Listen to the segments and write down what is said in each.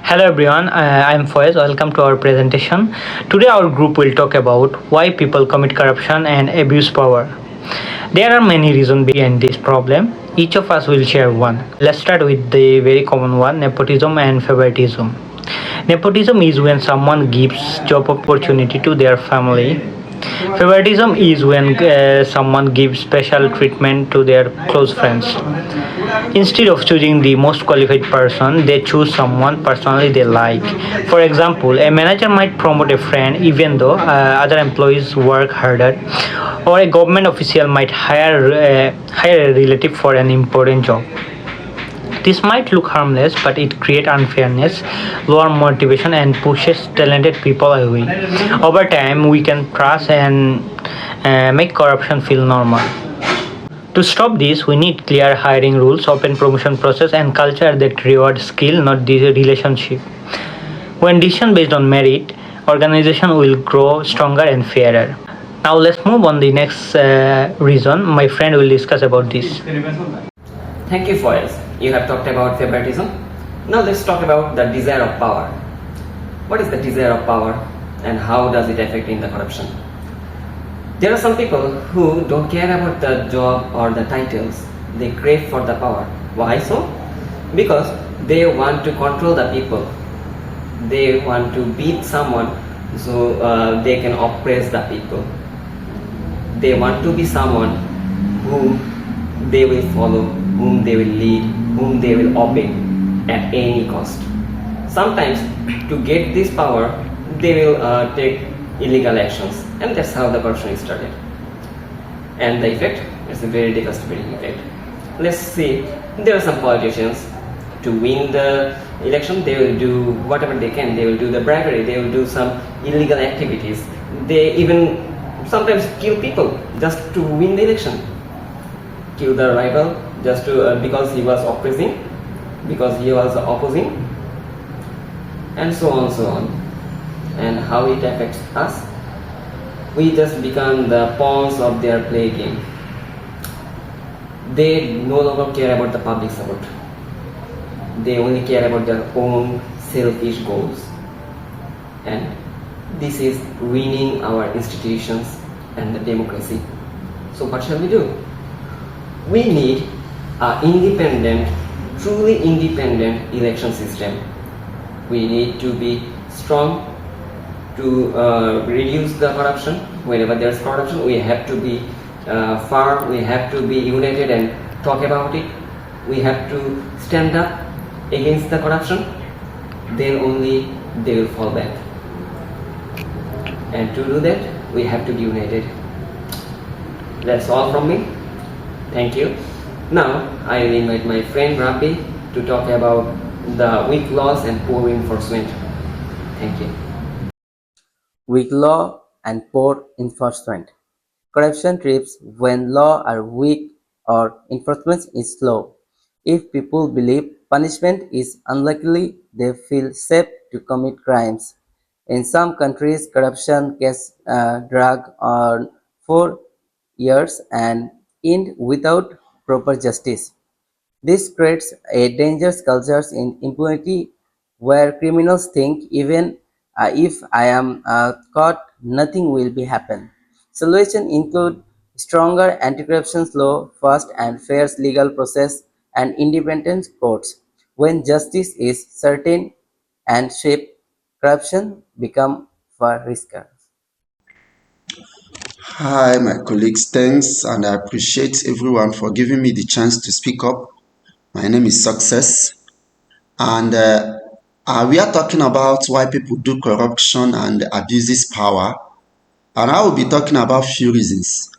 Hello everyone, I'm Foyej. Welcome to our presentation. Today our group will talk about why people commit corruption and abuse power. There are many reasons behind this problem. Each of us will share one. Let's start with the very common one, nepotism and favoritism. Nepotism is when someone gives job opportunity to their family. Favoritism is when someone gives special treatment to their close friends. Instead of choosing the most qualified person, they choose someone personally they like. For example, a manager might promote a friend even though other employees work harder, or a government official might hire a relative for an important job. This might look harmless, but it creates unfairness, lower motivation, and pushes talented people away. Over time, we can trust and make corruption feel normal. To stop this, we need clear hiring rules, open promotion process, and culture that rewards skill, not the relationship. When decision based on merit, organization will grow stronger and fairer. Now let's move on the next reason. My friend will discuss about this. Thank you, Foyej. You have talked about favoritism. Now let's talk about the desire of power. What is the desire of power and how does it affect in the corruption? There are some people who don't care about the job or the titles. They crave for the power. Why so? Because they want to control the people. They want to beat someone so they can oppress the people. They want to be someone whom they will follow, whom they will lead, whom they will obey at any cost. Sometimes to get this power, they will take illegal actions, and that's how the corruption is started. And the effect is a very devastating effect. Let's see, there are some politicians, to win the election they will do whatever they can. They will do the bribery, they will do some illegal activities, they even sometimes kill people just to win the election, kill the rival just to because he was oppressing, because he was opposing, and so on. And how it affects us? We just become the pawns of their play game. They no longer care about the public support. They only care about their own selfish goals. And this is ruining our institutions and the democracy. So what shall we do? We need an independent, truly independent election system. We need to be strong to reduce the corruption. Whenever there's corruption, we have to be firm, we have to be united and talk about it. We have to stand up against the corruption, then only they will fall back. And to do that, we have to be united. That's all from me. Thank you. Now, I will invite my friend Rabbi to talk about the weak laws and poor enforcement. Thank you. Weak law and poor enforcement. Corruption trips when laws are weak or enforcement is slow. If people believe punishment is unlikely, they feel safe to commit crimes. In some countries, corruption gets drag on 4 years and end without proper justice. This creates a dangerous culture in impunity where criminals think even if I am caught, nothing will be happen. Solutions include stronger anti-corruption law, fast and fair legal process, and independent courts. When justice is certain and safe, corruption become far riskier. Hi, my colleagues. Thanks, and I appreciate everyone for giving me the chance to speak up. My name is Success, and we are talking about why people do corruption and abuses power. And I will be talking about few reasons.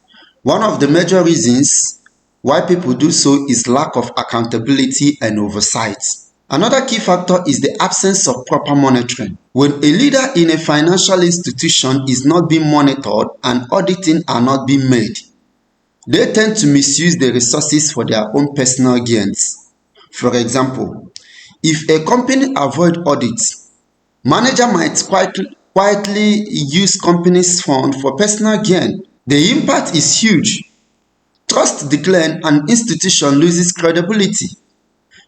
One of the major reasons why people do so is lack of accountability and oversight. Another key factor is the absence of proper monitoring. When a leader in a financial institution is not being monitored and auditing are not being made, they tend to misuse the resources for their own personal gains. For example, if a company avoids audits, manager might quietly use company's fund for personal gain. The impact is huge. Trust declines and institution loses credibility.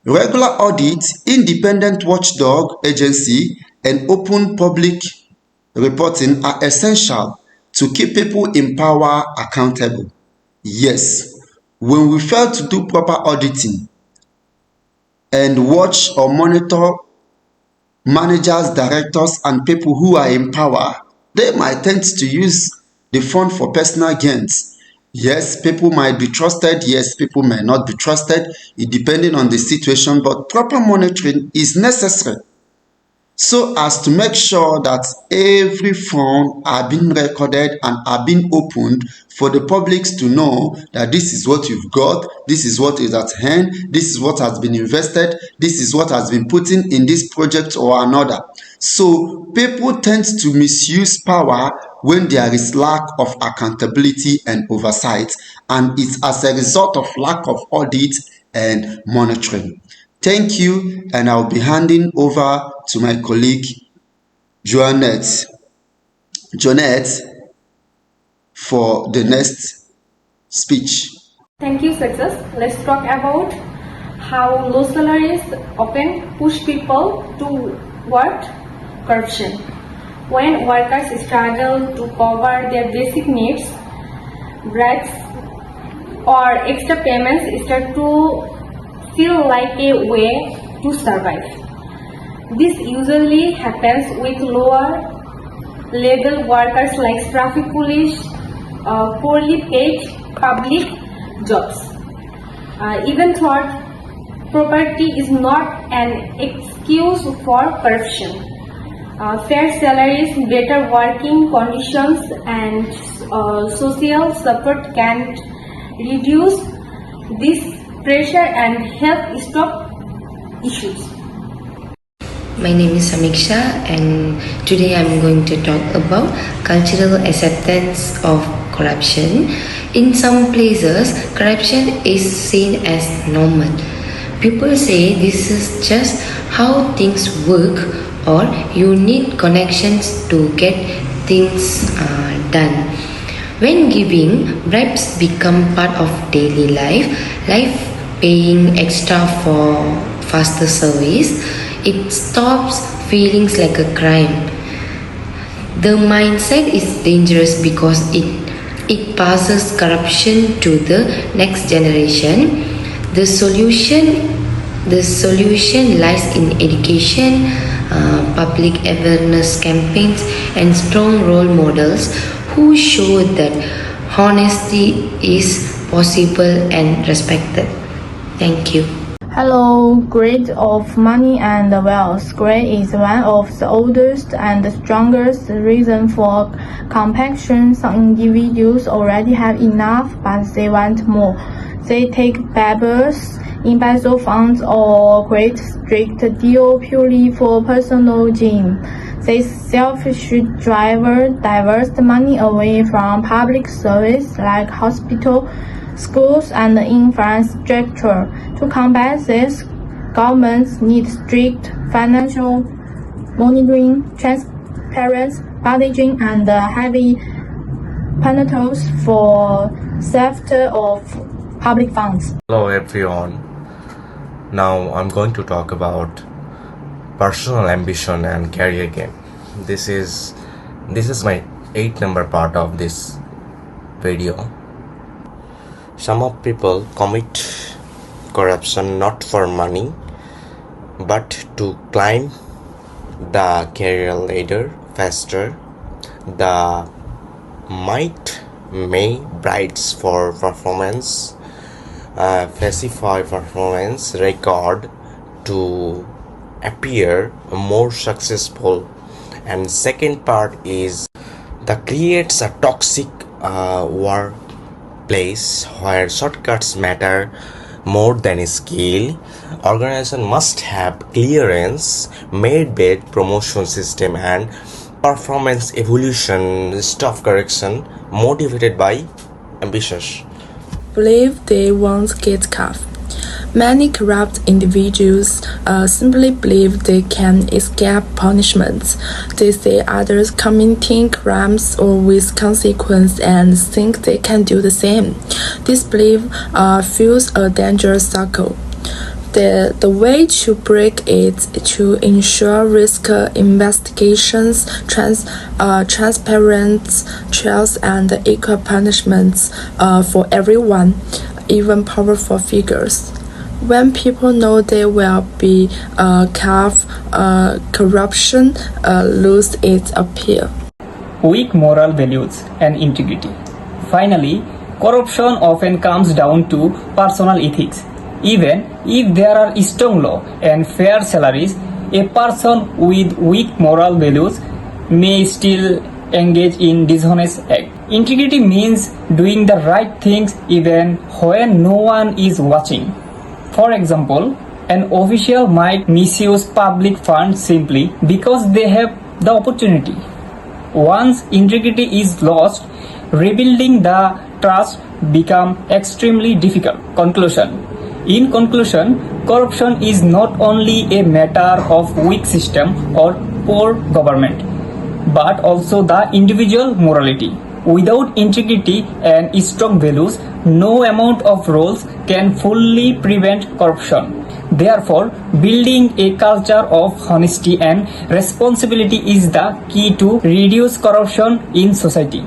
Regular audit, independent watchdog agency, and open public reporting are essential to keep people in power accountable. Yes, when we fail to do proper auditing and watch or monitor managers, directors, and people who are in power, they might tend to use the fund for personal gains. Yes, people might be trusted. Yes, people may not be trusted, depending on the situation, but proper monitoring is necessary so as to make sure that every fund are being recorded and are being opened for the public to know that this is what you've got, this is what is at hand, this is what has been invested, this is what has been put in this project or another. So people tend to misuse power when there is lack of accountability and oversight, and it's as a result of lack of audit and monitoring. Thank you, and I'll be handing over to my colleague Jannat for the next speech. Thank you, Success. Let's talk about how low salaries often push people toward corruption. When workers struggle to cover their basic needs, bribes or extra payments start to feel like a way to survive. This usually happens with lower level workers like traffic police, poorly paid public jobs. Even though property is not an excuse for corruption, fair salaries, better working conditions, and social support can reduce this pressure and help stop issues. My name is Samiksha, and today I'm going to talk about cultural acceptance of corruption. In some places, corruption is seen as normal. People say this is just how things work, or you need connections to get things done. When giving, bribes become part of daily life, like paying extra for faster service. It stops feeling like a crime. The mindset is dangerous because it passes corruption to the next generation. The solution lies in education, public awareness campaigns, and strong role models who show that honesty is possible and respected. Thank you. Hello, greed of money and wealth. Greed is one of the oldest and strongest reasons for compassion. Some individuals already have enough, but they want more. They take babbles, embezzle funds, or create strict deal purely for personal gain. They selfishly divert money away from public service like hospital, schools, and infrastructure. To combat this, governments need strict financial monitoring, transparent budgeting, and heavy penalties for theft of public funds. Hello everyone. Now I'm going to talk about personal ambition and career game. This is my 8 number part of this video. Some of people commit corruption not for money, but to climb the career ladder faster. The might may brides for performance, falsify performance record to appear more successful. And second part is that creates a toxic workplace where shortcuts matter more than skill. Organization must have clearance, merit-based promotion system, and performance evolution, staff correction motivated by ambitious. Believe they won't get caught. Many corrupt individuals simply believe they can escape punishment. They see others committing crimes or with consequence and think they can do the same. This belief fuels a dangerous circle. The way to break it to ensure risk investigations, transparent trials, and equal punishments for everyone, even powerful figures. When people know they will be caught, corruption loses its appeal. Weak moral values and integrity. Finally, corruption often comes down to personal ethics. Even if there are strong law and fair salaries, a person with weak moral values may still engage in dishonest act. Integrity means doing the right things even when no one is watching. For example, an official might misuse public funds simply because they have the opportunity. Once integrity is lost, rebuilding the trust becomes extremely difficult. Conclusion. In conclusion, corruption is not only a matter of weak system or poor government, but also the individual morality. Without integrity and strong values, no amount of rules can fully prevent corruption. Therefore, building a culture of honesty and responsibility is the key to reduce corruption in society.